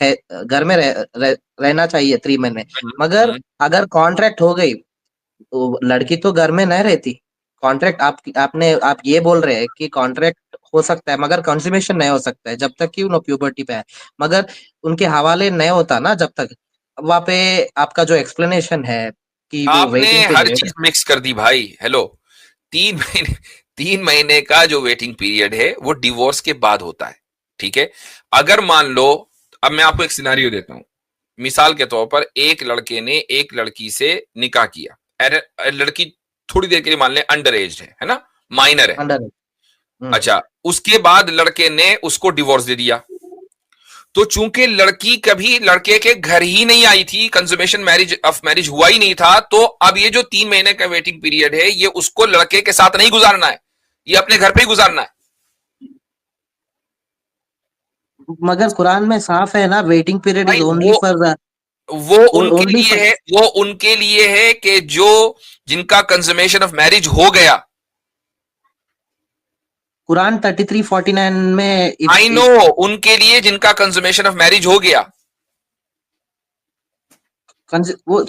रहना चाहिए 3 महीने, मगर अगर कॉन्ट्रैक्ट हो गई तो लड़की तो घर में नहीं रहती। कॉन्ट्रैक्ट आप ये बोल रहे हैं कि कॉन्ट्रैक्ट हो सकता है मगर कंज्यूमेशन नहीं हो सकता है जब तक कि उन प्यूबर्टी पे है, मगर उनके हवाले नहीं होता ना जब तक। वहां पे आपका जो एक्सप्लेनेशन है कि वो आपने हर चीज मिक्स कर दी भाई। हेलो, 3 महीने का जो वेटिंग पीरियड है वो डिवोर्स के बाद होता है। ठीक है, अगर मान लो, अब मैं आपको एक सिनेरियो देता हूं। मिसाल के तौर पर एक लड़के ने एक लड़की से निकाह किया, लड़की थोड़ी देर के लिए मान ले अंडर एज है ना, माइनर है। अच्छा, उसके बाद लड़के ने उसको डिवोर्स दे दिया। तो चूंकि लड़की कभी लड़के के घर ही नहीं आई थी, कंज्यूमेशन मैरिज हुआ ही नहीं था, तो अब ये जो 3 महीने का वेटिंग पीरियड है ये उसको लड़के के साथ नहीं गुजारना है, ये अपने घर पे ही गुजारना है। मगर कुरान में साफ है ना, waiting period is only for वो उनके लिए है कि जिनका कंज्यूमेशन ऑफ मैरिज हो गया। कुरान 33:49 में आई नो, उनके लिए जिनका कंज्यूमेशन ऑफ मैरिज हो गया। वो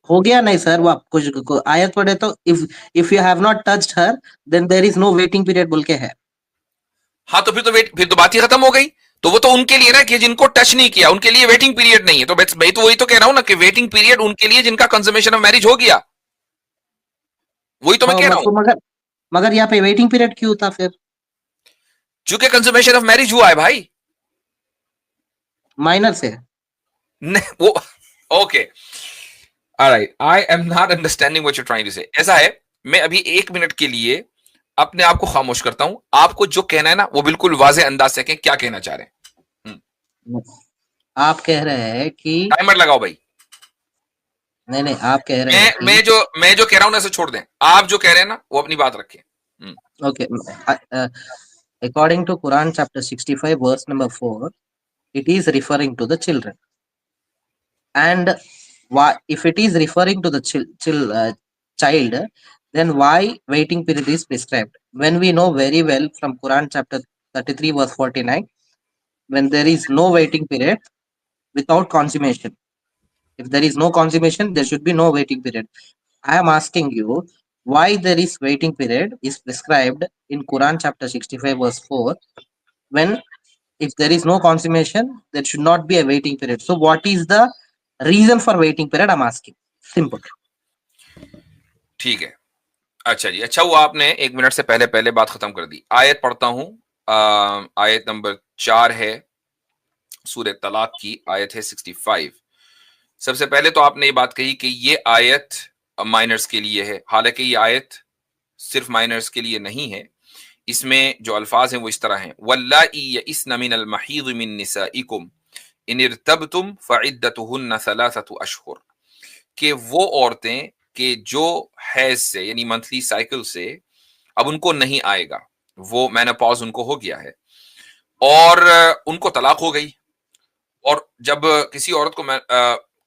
हो गया नहीं सर, वो आप कुछ आयत पढ़े तो if you have not touched her then there is no waiting period बोल के है। हाँ तो फिर तो बात ही खत्म हो गई। तो वो तो उनके लिए ना कि जिनको टच नहीं किया उनके लिए वेटिंग पीरियड नहीं है। तो भाई तो वही तो कह रहा हूं ना कि वेटिंग पीरियड उनके लिए जिनका कंसमेशन ऑफ मैरिज हो गया, वही तो मैं कह रहा हूं। मगर यहाँ पे वेटिंग पीरियड क्यों था फिर? चूंकि कंसमेशन ऑफ मैरिज हुआ है भाई, माइनर से वो okay alright, I am not understanding what you are trying to say. ऐसा है, मैं अभी 1 मिनट के लिए अपने आप को खामोश करता हूं, आपको जो कहना है ना वो बिल्कुल वाजे अंदाज से कहें, क्या कहना चाह रहे हैं। आप कह रहे हैं कि टाइमर लगाओ भाई। नहीं आप कह रहे हैं मैं जो कह रहा हूं ना इसे छोड़ दें, आप जो कह रहे हैं ना वो अपनी बात रखें। Okay, according to Quran chapter 65 verse number 4 it is referring to the children, and why, if it is referring to the child, then why waiting period is prescribed when we know very well from Quran chapter 33 verse 49 when there is no waiting period without consummation. If there is no consummation, there should be no waiting period. I am asking you why there is waiting period is prescribed in Quran chapter 65 verse 4 when if there is no consummation there should not be a waiting period. So what is the reason for waiting period? I'm asking. Simple. ठीक है, अच्छा जी, अच्छा हुआ आपने 1 minute से पहले बात खत्म कर दी। आयत पढ़ता हूं, आयत नंबर 4 है सूरह तलाक की, आयत है 65। सबसे पहले तो आपने ये बात कही कि ये आयत माइनर्स के लिए है, हालांकि ये आयत सिर्फ माइनर्स के लिए नहीं है। इसमें जो अल्फाज हैं वो इस तरह हैं, वल्लाई यइस्न मिनल महीद मिन निसाइकुम इन इर्तबतुम फइद्दतुहुन्न सलासतु अशहुर, कि वो औरतें कि जो हैज से यानी मंथली साइकिल से अब उनको नहीं आएगा, वो मेनोपॉज उनको हो गया है और उनको तलाक हो गई, और जब किसी औरत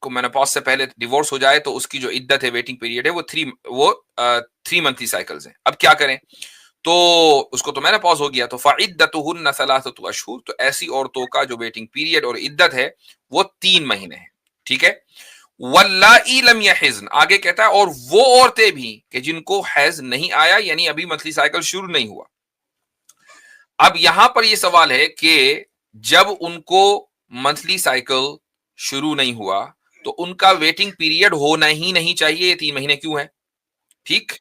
को मेनोपॉज से पहले डिवोर्स हो जाए तो उसकी जो इद्दत है, वेटिंग पीरियड है, वो 3 मंथली साइकिल्स हैं। अब क्या करें, तो उसको तो मेनोपॉज हो गया, तो फइद्दतुहुन्न सलासतु अशहुर, तो ऐसी औरतों का जो वेटिंग पीरियड और इद्दत है वो 3 महीने है। ठीक है, वल्लाई लम यहिज़्न, आगे कहता है और वो औरतें भी कि जिनको हैज नहीं आया, यानी अभी मंथली साइकिल शुरू नहीं हुआ। अब यहां पर ये सवाल है कि जब उनको मंथली साइकिल शुरू नहीं हुआ तो उनका वेटिंग पीरियड होना ही नहीं चाहिए, 3 महीने क्यों है? ठीक,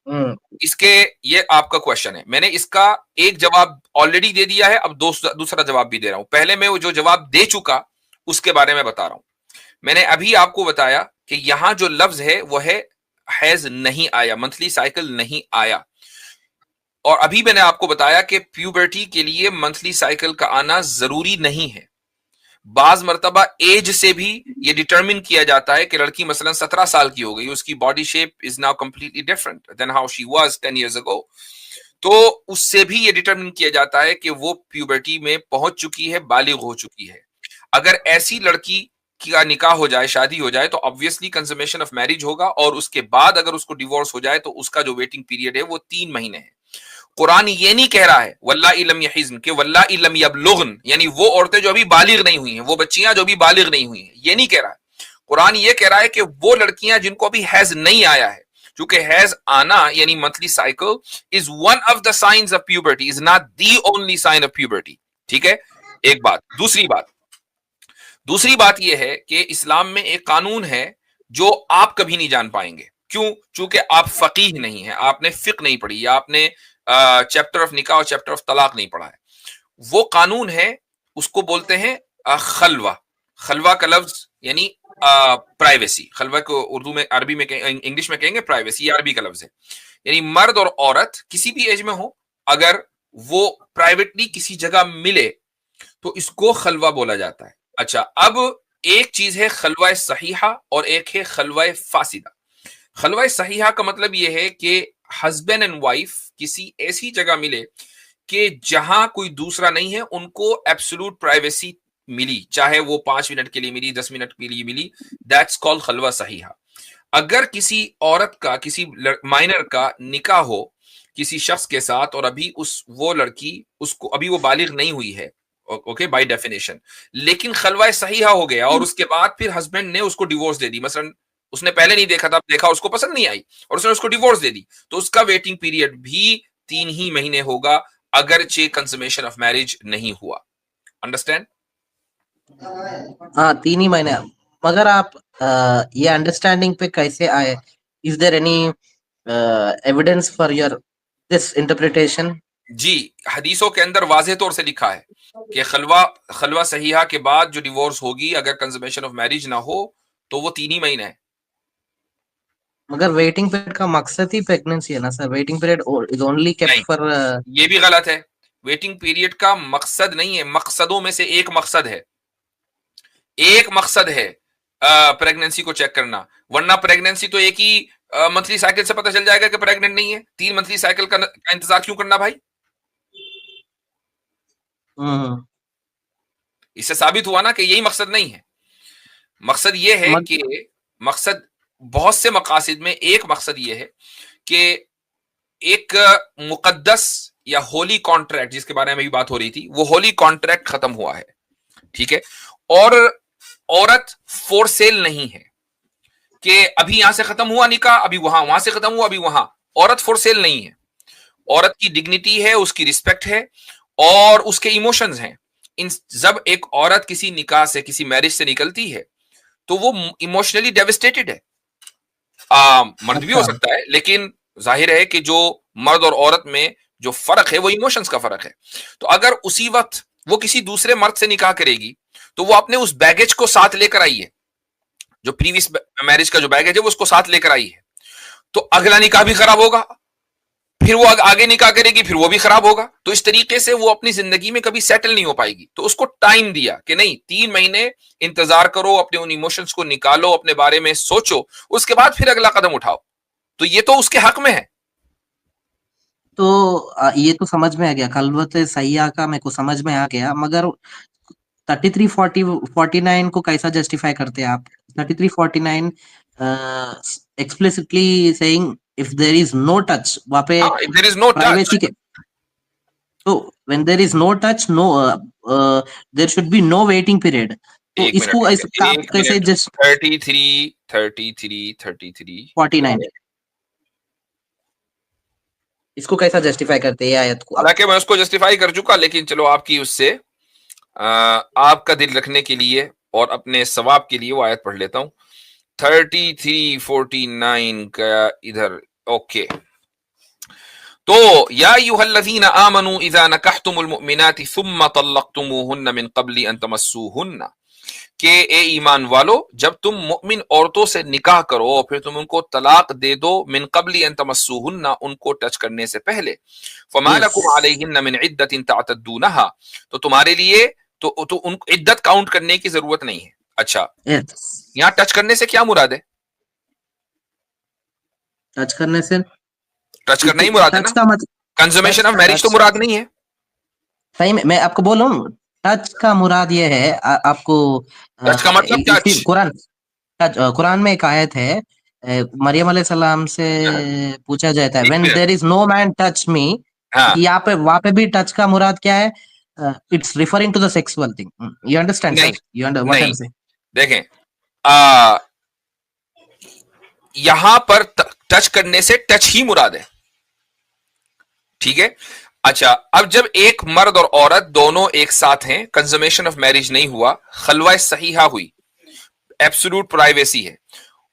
इसके ये आपका क्वेश्चन है। मैंने इसका एक जवाब ऑलरेडी दे दिया है, अब दूसरा जवाब भी दे रहा हूं। पहले मैं वो जो जवाब दे चुका उसके बारे में बता रहा हूं। मैंने अभी आपको बताया कि यहां जो लफ्ज है वो है हैज नहीं आया, मंथली साइकिल नहीं आया, और अभी मैंने आपको बताया कि प्यूबर्टी के लिए मंथली साइकिल का आना जरूरी नहीं है। बाज मर्तबा एज से भी ये डिटरमिन किया जाता है कि लड़की मसलन 17 साल की हो गई, उसकी body shape is now completely different than how she was 10 years ago, तो उससे भी ये डिटरमिन किया जाता है कि वो प्यूबर्टी में पहुंच चुकी है, बालिग हो चुकी है। अगर ऐसी लड़की का निकाह हो जाए, शादी हो जाए, तो ऑब्वियसली कंसमेशन ऑफ मैरिज होगा, और उसके बाद अगर उसको डिवोर्स हो जाए तो उसका जो वेटिंग पीरियड है वो 3 महीने है। कुरान ये नहीं कह रहा है वल्लाई लम यहिज़्न के वल्लाई लम यबलुग़न, यानी वो औरतें जो अभी बालिग नहीं हुई हैं, वो बच्चियां जो अभी बालिग नहीं हुई हैं, ये नहीं कह रहा है। कुरान ये कह रहा है कि वो लड़कियां जिनको अभी हैज नहीं आया है, क्योंकि हैज आना यानी monthly cycle is one of the signs of puberty, is not the only sign of puberty. ठीक है, एक बात। दूसरी बात यह है कि इस्लाम में एक कानून है जो आप कभी नहीं जान पाएंगे। क्यों? चूंकि आप फकीह नहीं है, आपने फिक्र नहीं पढ़ी, या आपने चैप्टर ऑफ निकाह और चैप्टर ऑफ तलाक नहीं पढ़ा है। वो कानून है, उसको बोलते हैं खलवा। खलवा का लफ्ज यानी प्राइवेसी। खलवा को उर्दू में, अरबी में, इंग्लिश में कहेंगे प्राइवेसी, ये अरबी का लफ्ज है। यानी मर्द और औरत किसी भी एज में हो, अगर वो प्राइवेटली किसी जगह मिले तो इसको खलवा बोला जाता है। अच्छा, अब एक चीज है खलवा सहीहा और एक है खलवा फासिदा। खलवा सहीहा का मतलब यह है कि हस्बैंड एंड वाइफ किसी ऐसी जगह मिले कि जहां कोई दूसरा नहीं है, उनको एब्सोल्यूट प्राइवेसी मिली, चाहे वो 5 मिनट के लिए मिली, 10 मिनट के लिए मिली, दैट्स कॉल्ड खलवा सहीहा। अगर किसी औरत का, किसी माइनर का निकाह हो किसी शख्स के साथ और अभी वो लड़की, उसको अभी वो बालिग नहीं हुई है, ओके, बाय डेफिनेशन, लेकिन खलवा सहीहा हो गया और उसके बाद फिर हस्बैंड ने उसको डिवोर्स दे दी, मसलन उसने पहले नहीं देखा था, देखा, उसको पसंद नहीं आई और उसने उसको डिवोर्स दे दी, तो उसका वेटिंग पीरियड भी 3 ही महीने होगा, अगरचे कंसमेशन ऑफ मैरिज नहीं हुआ। अंडरस्टैंड? हाँ 3 ही महीने। मगर आप ये अंडरस्टैंडिंग पे कैसे आए? Is there any evidence for your this interpretation? जी, हदीसों के अंदर वाज़ेह तौर से लिखा है कि खलवा सहीहा के बाद जो डिवोर्स होगी, अगर कंसमेशन ऑफ मैरिज ना हो तो वो 3 ही महीने है। मगर वेटिंग पीरियड का मकसद ही प्रेगनेंसी है ना sir? Waiting period is only kept for ये भी गलत है। वेटिंग पीरियड का मकसद नहीं है, मकसदों में से एक मकसद है, प्रेगनेंसी को चेक करना। वरना प्रेगनेंसी तो एक ही मंथली साइकिल से पता चल जाएगा कि प्रेग्नेंट नहीं है। 3 मंथली साइकिल का इंतजार क्यों करना भाई? इससे साबित हुआ ना कि यही मकसद नहीं है। मकसद ये है कि मकसद बहुत से मकासिद में एक मकसद ये है कि एक मुकद्दस या होली कॉन्ट्रैक्ट, जिसके बारे में भी बात हो रही थी, वो होली कॉन्ट्रैक्ट खत्म हुआ है, ठीक है। और औरत फॉर सेल नहीं है कि अभी यहां से खत्म हुआ निकाह, अभी वहां से खत्म हुआ, अभी वहां। औरत फॉर सेल नहीं है। औरत की डिग्निटी है, उसकी रिस्पेक्ट है और उसके इमोशंस हैं। जब एक औरत किसी निकाह से, किसी मैरिज से निकलती है तो वो इमोशनली डेविस्टेटेड है। मर्द भी हो सकता है, लेकिन जाहिर है कि जो मर्द और औरत में जो फर्क है वो इमोशंस का फर्क है। तो अगर उसी वक्त वो किसी दूसरे मर्द से निकाह करेगी तो वो अपने उस बैगेज को साथ लेकर आई है, जो प्रीवियस मैरिज का जो बैगेज है वो उसको साथ लेकर आई है। तो अगला निकाह भी खराब होगा, फिर वो आगे निकाह करेगी, फिर वो भी खराब होगा। तो इस तरीके से वो अपनी जिंदगी में कभी सेटल नहीं हो पाएगी। तो उसको टाइम दिया कि नहीं, 3 महीने इंतजार करो, अपने उन इमोशंस को निकालो, अपने बारे में सोचो, उसके बाद फिर अगला कदम उठाओ। तो ये तो उसके हक में है। तो ये तो समझ में आ गया, खलवत सैया का मेरे को समझ में आ गया। मगर 3349 को कैसा जस्टिफाई करते हैं आप? 3349 explicitly saying if there is no touch, वहां पे देयर इज नो प्राइवेसी के, तो when there is no touch, no there should be no waiting period. तो इसको कैसे जस्ट 33 49 इसको कैसा जस्टिफाई करते हैं आयत को? हालांकि मैं उसको जस्टिफाई कर चुका, लेकिन चलो आपकी उससे आपका दिल रखने के लिए और अपने सवाब के लिए वो आयत पढ़ लेता हूं। 33:49 का इधर, ओके। तो या अय्युहल्लज़ीना आमनू इज़ा नकहतुमुल मुमिनाति सुम्मा तल्लक़तुमूहुन्ना मिन क़ब्लि अन तमस्सूहुन्ना, के ए ईमान वालो, जब तुम मुमिन औरतों से निकाह करो और फिर तुम उनको तलाक दे दो, मिन क़ब्लि अन तमस्सूहुन्ना, उनको टच करने से पहले, फमा लकुम अलैहिन्ना मिन इद्दतिन तअतद्दूनहा, तो तुम्हारे लिए तो उन इद्दत काउंट करने की जरूरत नहीं है। अच्छा, यहाँ टच करने से क्या मुराद है? टच करने से टच करना ही मुराद है ना? कंसुमेशन ऑफ मैरिज तो मुराद नहीं है। सही में मैं आपको बोल रहा हूँ, टच का मुराद ये है। आपको टच का मतलब टच, कुरान में एक आयत है, मरियम अलैहिस्सलाम से पूछा जाता है, when there is no man touch me, यहाँ पे वहां पे भी टच का मुराद क्या है? It's referring to the sexual thing. You understand? You understand what I am saying? देखें, यहां पर टच करने से टच ही मुराद है, ठीक है। अच्छा, अब जब एक मर्द और औरत दोनों एक साथ हैं, कंसुमेशन ऑफ मैरिज नहीं हुआ, खलवा सहीहा हुई, एब्सोल्यूट प्राइवेसी है,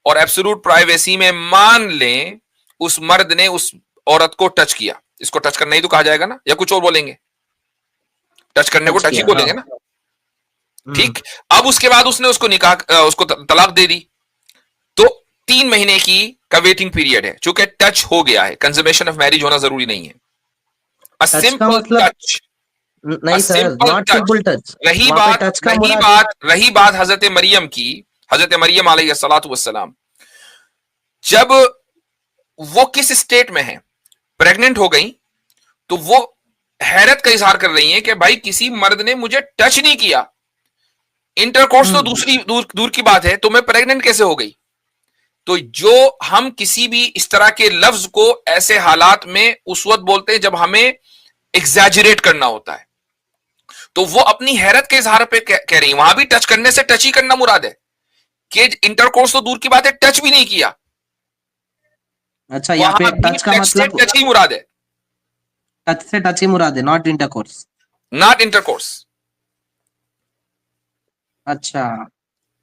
और एब्सोल्यूट प्राइवेसी में मान लें उस मर्द ने उस औरत को टच किया, इसको टच करना ही तो कहा जाएगा ना, या कुछ और बोलेंगे? टच करने को टच ही बोलेंगे ना, ठीक। अब उसके बाद उसने उसको उसको तलाक दे दी, तो 3 महीने का वेटिंग पीरियड है। चूंकि टच हो गया है, कंसुमेशन ऑफ मैरिज होना जरूरी नहीं है। A simple touch, नहीं सर, नॉट सिंपल टच। रही बात हजरत मरियम की, हजरत मरियम अलैहिस्सलातु वस्सलाम, जब वो किस स्टेट में है, प्रेग्नेंट हो गई, तो वो हैरत का इजहार कर रही हैं कि भाई किसी मर्द ने मुझे टच नहीं किया, इंटरकोर्स तो दूर की बात है, तो मैं प्रेग्नेंट कैसे हो गई? तो जो हम किसी भी इस तरह के लफ्ज को ऐसे हालात में उस वक्त बोलते हैं जब हमें एग्जैजरेट करना होता है, तो वो अपनी हैरत के इजहार पे कह रही है। वहां भी टच करने से टच ही करना मुराद है कि इंटरकोर्स तो दूर की बात है, टच भी नहीं किया। अच्छा, यहाँ पे टच का मतलब टच ही मुराद है, टच से टच ही मुराद है, नॉट इंटरकोर्स। Not intercourse. अच्छा,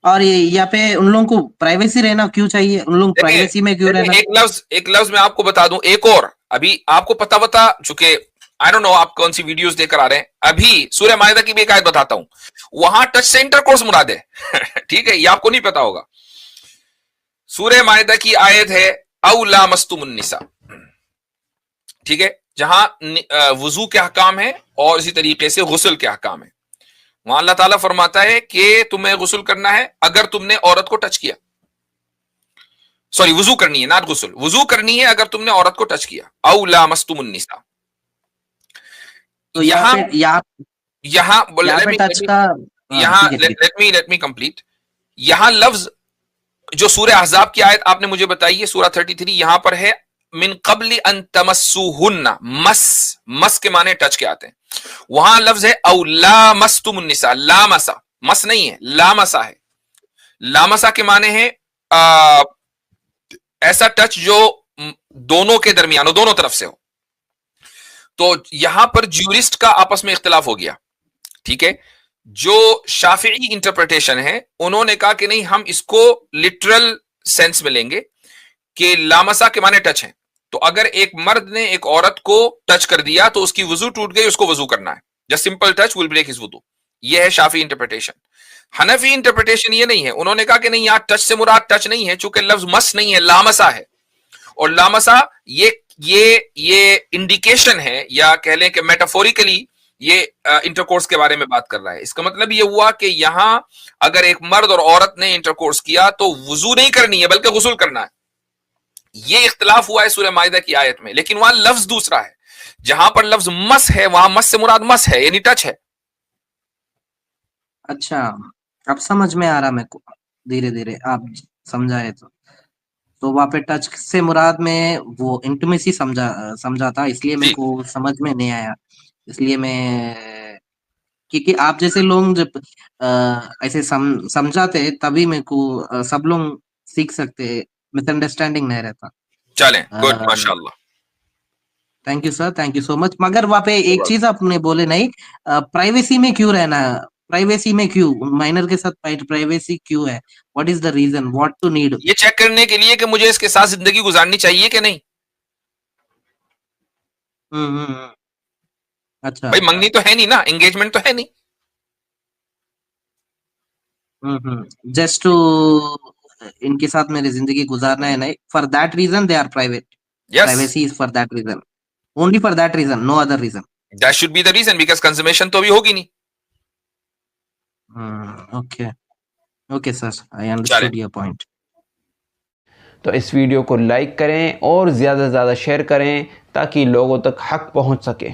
और ये यहाँ पे उन लोगों को प्राइवेसी रहना क्यों चाहिए? उन लोग प्राइवेसी में क्यों रहना? एक लफ्ज मैं आपको बता दूं, एक और अभी आपको पता चुके, आई डोंट नो आप कौन सी वीडियोस देखकर आ रहे हैं। अभी सूरह माइदा की भी एक आयत बताता हूं, वहां टच से इंटरकोर्स मुराद है। ठीक है, ये आपको नहीं पता होगा। सूरह माइदा की आयत है औ लामस्तुमुन निसा, ठीक है, जहां वुजू के अहकाम है और इसी तरीके से गुस्ल के अहकाम है। वहां अल्लाह ताला फरमाता है कि तुम्हें गुस्ल करना है अगर तुमने औरत को टच किया, सॉरी वुजू करनी है, नॉट गुस्ल, वुजू करनी है अगर तुमने औरत को टच किया। औ लामस्तुमुन निसा, तो यहां लेट मी कंप्लीट। यहां लफ्ज जो सूरह अहज़ाब की आयत आपने मुझे बताई है, सूरह 33, यहां पर है मिन क़ब्लि अन तमस्सूहुन्ना, मस के माने टच के आते हैं। वहां लफ्ज है औ लामस्तुमुन निसा, लामसा, मस नहीं है, लामसा है। लामसा के माने है ऐसा टच जो दोनों के दरमियान हो, दोनों तरफ से हो। तो यहां पर ज्यूरिस्ट का आपस में इख्तिलाफ हो गया, ठीक है। जो शाफिई इंटरप्रिटेशन है, उन्होंने कहा कि नहीं, हम इसको लिटरल सेंस में लेंगे कि लामसा के माने टच है। तो अगर एक मर्द ने एक औरत को टच कर दिया तो उसकी वजू टूट गई, उसको वजू करना है, just simple touch will break his वुदू। यह है शाफी इंटरप्रिटेशन। हनफी इंटरप्रिटेशन ये नहीं है, उन्होंने कहा कि नहीं, यहां टच से मुराद टच नहीं है, चूंकि लफ्ज मस नहीं है, लामसा है। और लामसा ये इंडिकेशन है, या कह लें कि मेटाफोरिकली ये इंटरकोर्स के बारे में बात कर रहा है। इसका मतलब ये हुआ कि यहां अगर एक मर्द और औरत ने इंटरकोर्स किया तो वुजू नहीं करनी है बल्कि गुस्ल करना है। ये इख्तिलाफ हुआ है सूरह माइदा की आयत में, लेकिन वहां लफ्ज दूसरा है। जहां पर लफ्ज मस है, वहां मस से मुराद मस है, यानी टच है। अच्छा, अब समझ में आ रहा मेरे को, धीरे धीरे आप समझाए तो वहां पे टच से मुराद में वो इंटिमेसी समझा था, इसलिए मेरे को समझ में नहीं आया। इसलिए मैं, क्योंकि आप जैसे लोग जब ऐसे समझाते तभी मेरे को सब लोग सीख सकते, मिसअंडरस्टैंडिंग नहीं रहता। चलें, गुड, माशाल्लाह। Thank you sir, thank you so much. मगर वहां पे एक चीज आपने बोले नहीं, प्राइवेसी में क्यों रहना है? प्राइवेसी में क्यों, माइनर के साथ प्राइवेसी क्यों है? What is the reason, what to need? ये चेक करने के लिए कि मुझे इसके साथ जिंदगी गुजारनी चाहिए कि नहीं। अच्छा भाई, मंगनी तो है नहीं ना, एंगेजमेंट तो है नहीं। जस्ट टू इनके साथ मेरी जिंदगी गुजारना है, नहीं, for that reason they are private. Privacy is for that reason, only for that reason, no other reason. That should be the reason, because consummation तो अभी होगी नहीं। Okay okay sir, I understood your point. तो इस video को like करें और ज़्यादा से ज़्यादा शेयर करें ताकि लोगों तक हक पहुंच सके।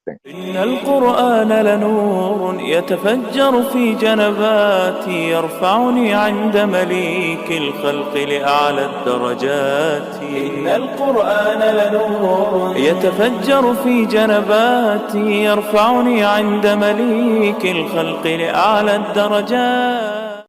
इन्नल कुरआन लनूर यतफज्जर फी जनबाती यरफउनी इंद मलीकिल खल्क़ लिअअला दरजाती। इन्नल कुरआन लनूर यतफज्जर फी जनबाती यरफउनी इंद मलीकिल खल्क़ लिअअला दरजाती।